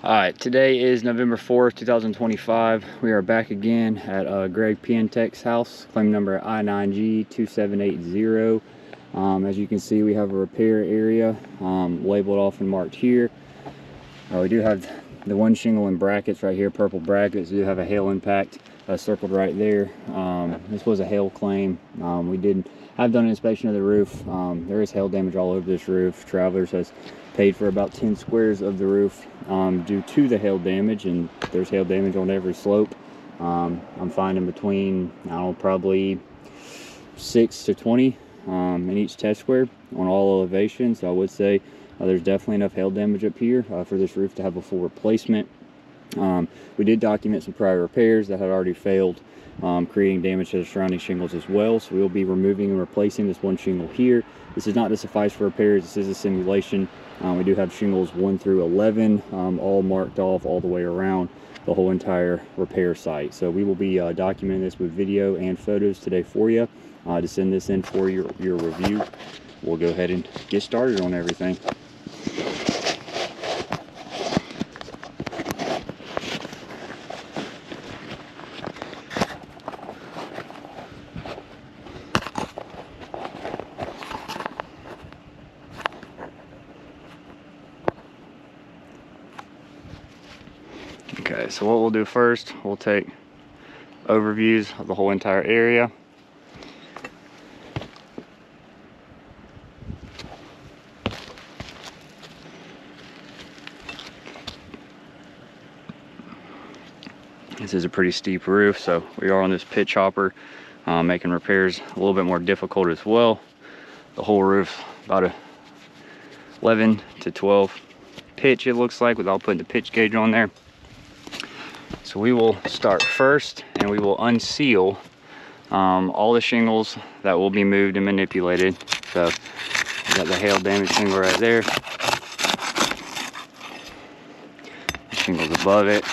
Alright, today is November 4th, 2025. We are back again at Greg Piontek's house, claim number I9G2780. As you can see, we have a repair area labeled off and marked here. We do have the one shingle in brackets right here, purple brackets. We do have a hail impact circled right there. This was a hail claim. I've done an inspection of the roof. There is hail damage all over this roof. Travelers has paid for about 10 squares of the roof due to the hail damage, and there's hail damage on every slope. I'm finding between, I don't know, probably 6 to 20 in each test square on all elevations. So I would say there's definitely enough hail damage up here for this roof to have a full replacement. We did document some prior repairs that had already failed, creating damage to the surrounding shingles as well. So we'll be removing and replacing this one shingle here. This is not to suffice for repairs. This is a simulation. We do have shingles 1 through 11 all marked off all the way around the whole entire repair site. So we will be documenting this with video and photos today for you to send this in for your review. We'll go ahead and get started on everything. Okay, so what we'll do first, we'll take overviews of the whole entire area. This is a pretty steep roof, so we are on this pitch hopper, making repairs a little bit more difficult as well. The whole roof, about a 11 to 12 pitch it looks like, without putting the pitch gauge on there. So we will start first, and we will unseal all the shingles that will be moved and manipulated. So we got the hail damage shingle right there, the shingles above it,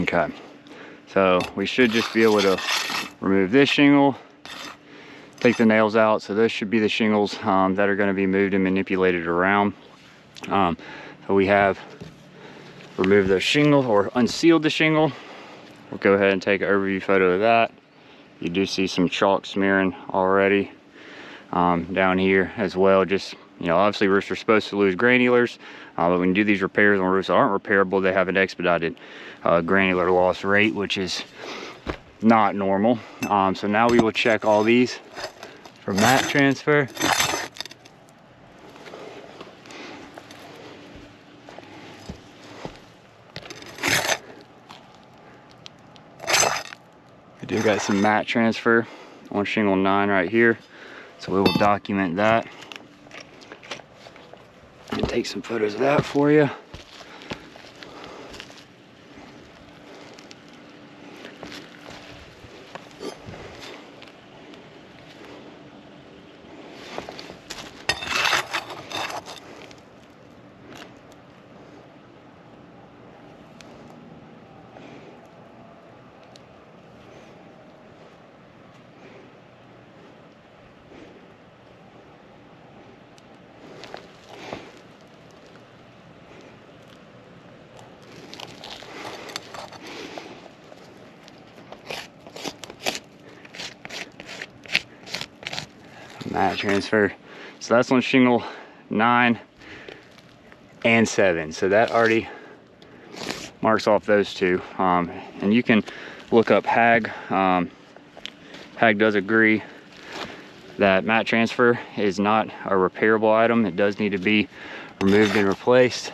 okay, so we should just be able to remove this shingle, take the nails out. So those should be the shingles that are going to be moved and manipulated around. So we have removed those shingles, or unsealed the shingle. We'll go ahead and take an overview photo of that. You do see some chalk smearing already down here as well. Just, you know, obviously roofs are supposed to lose granulars, but when you do these repairs on roofs that aren't repairable, they have an expedited granular loss rate, which is not normal. So now we will check all these for mat transfer. We do got some mat transfer on shingle 9 right here, so we will document that and take some photos of that for you. Mat transfer. So that's on shingle 9 and 7. So that already marks off those two. And you can look up HAG. HAG does agree that mat transfer is not a repairable item. It does need to be removed and replaced.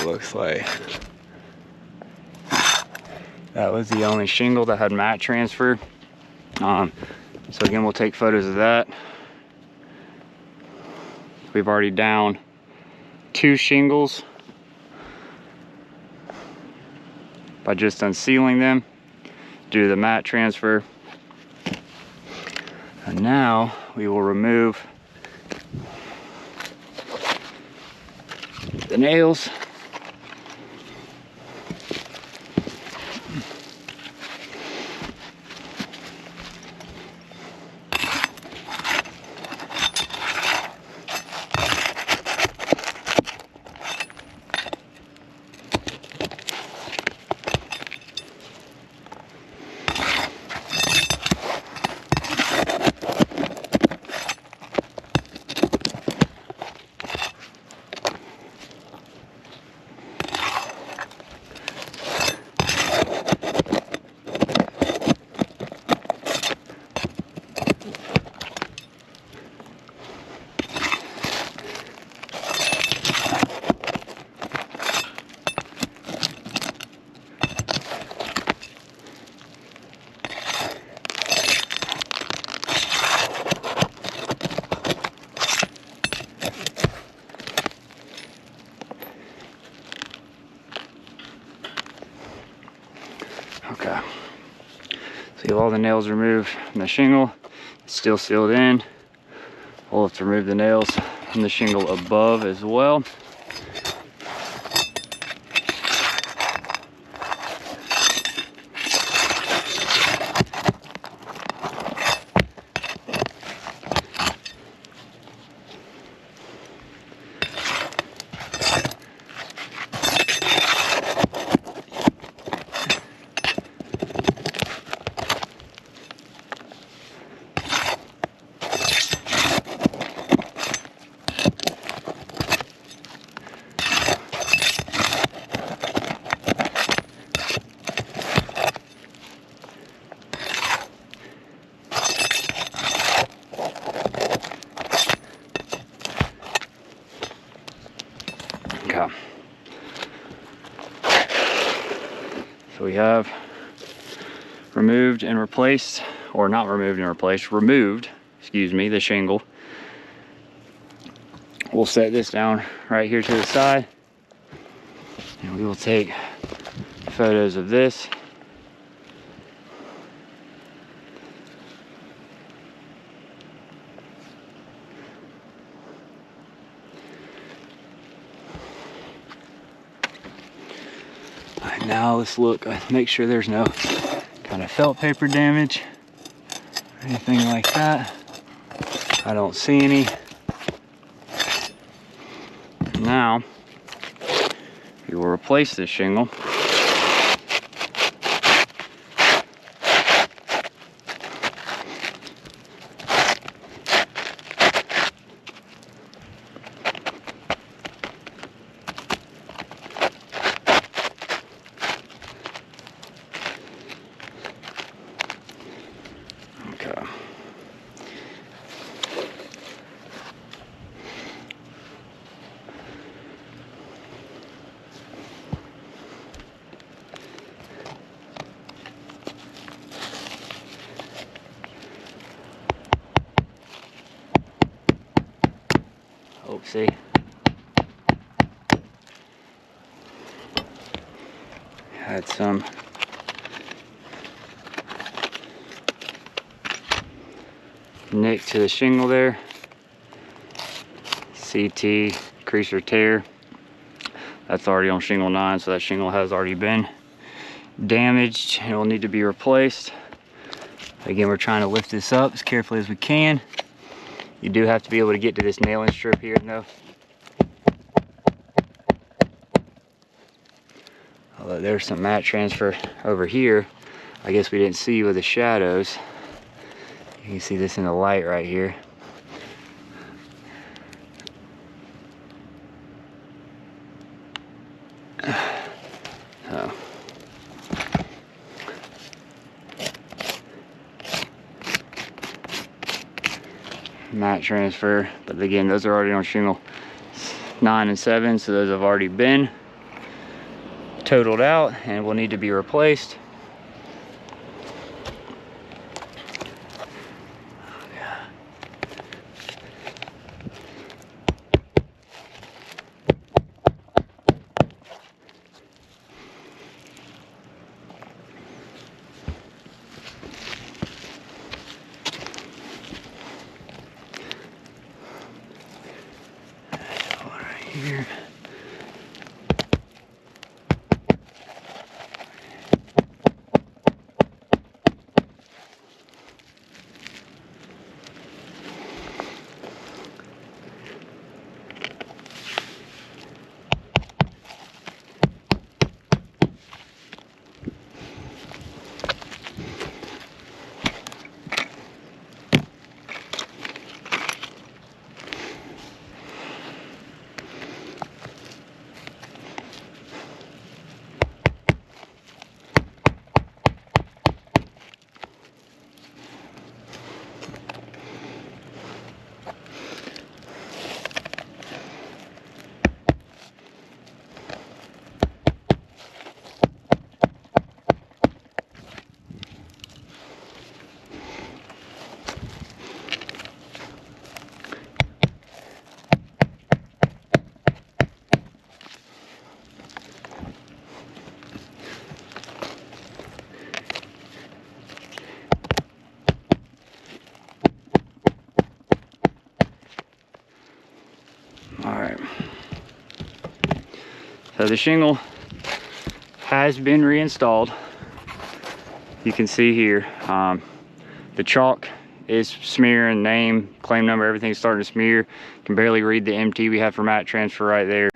Looks like that was the only shingle that had mat transfer. So again, we'll take photos of that. we've already down 2 shingles by just unsealing them due to the mat transfer. And now we will remove the nails. Okay, so you have all the nails removed from the shingle. It's still sealed in. We'll have to remove the nails from the shingle above as well. Okay. So we have removed and replaced, or not removed and replaced, removed, excuse me, the shingle. We'll set this down right here to the side, and we will take photos of this. Now let's look, make sure there's no kind of felt paper damage or anything like that. I don't see any. Now we will replace this shingle. See, had some nick to the shingle there. CT crease or tear. That's already on shingle 9, so that shingle has already been damaged and will need to be replaced. Again, we're trying to lift this up as carefully as we can. You do have to be able to get to this nailing strip here though. Although there's some mat transfer over here. I guess we didn't see with the shadows. You can see this in the light right here. Mat transfer, but again, those are already on shingle 9 and 7, so those have already been totaled out and will need to be replaced. here. Alright, so the shingle has been reinstalled. You can see here, the chalk is smearing, name, claim number, everything's starting to smear. You can barely read the MT we have for mat transfer right there.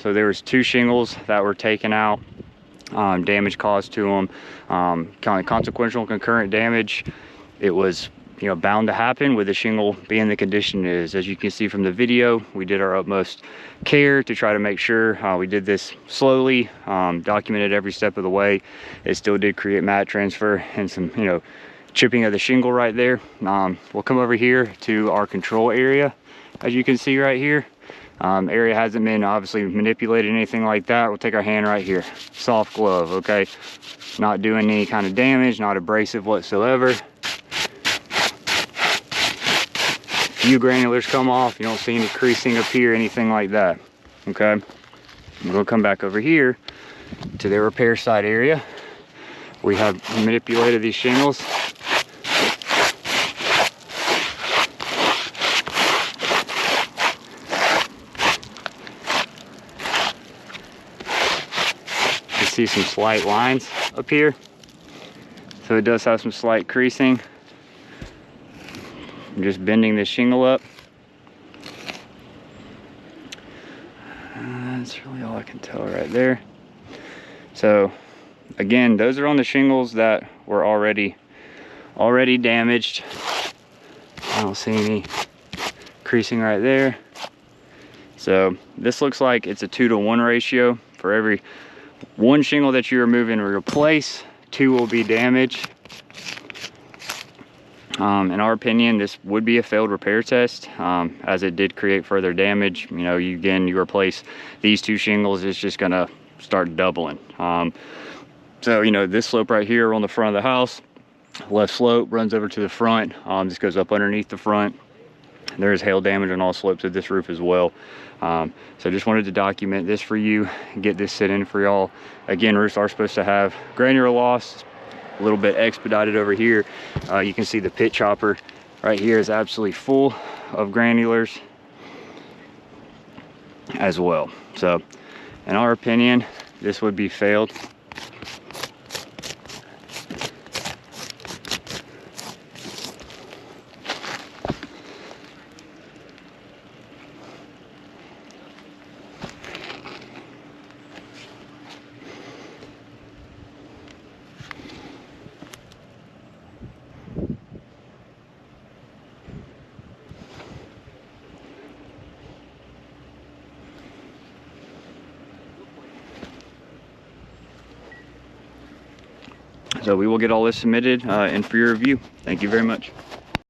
So there was 2 shingles that were taken out, damage caused to them, kind of consequential concurrent damage. It was, you know, bound to happen with the shingle being the condition it is. As you can see from the video, we did our utmost care to try to make sure we did this slowly, documented every step of the way. It still did create mat transfer and some, you know, chipping of the shingle right there. We'll come over here to our control area. As you can see right here, area hasn't been obviously manipulated, anything like that. We'll take our hand right here, soft glove, okay? Not doing any kind of damage, not abrasive whatsoever. Few granulars come off, you don't see any creasing up here, anything like that, okay? We're gonna come back over here to the repair site area. We have manipulated these shingles. You see some slight lines up here. So it does have some slight creasing. I'm just bending this shingle up. That's really all I can tell right there. So again, those are on the shingles that were already damaged. I don't see any creasing right there. So this looks like it's a 2-to-1 ratio. For every 1 shingle that you remove and replace, 2 will be damaged. In our opinion, this would be a failed repair test, as it did create further damage. You know, you replace these 2 shingles, it's just gonna start doubling. So, you know, this slope right here on the front of the house, left slope runs over to the front. This goes up underneath the front. There's hail damage on all slopes of this roof as well. So just wanted to document this for you and get this set in for y'all. Again, roofs are supposed to have granular loss. A little bit expedited over here. You can see the pit chopper right here is absolutely full of granulars as well. So in our opinion, this would be failed. So we will get all this submitted and for your review. Thank you very much.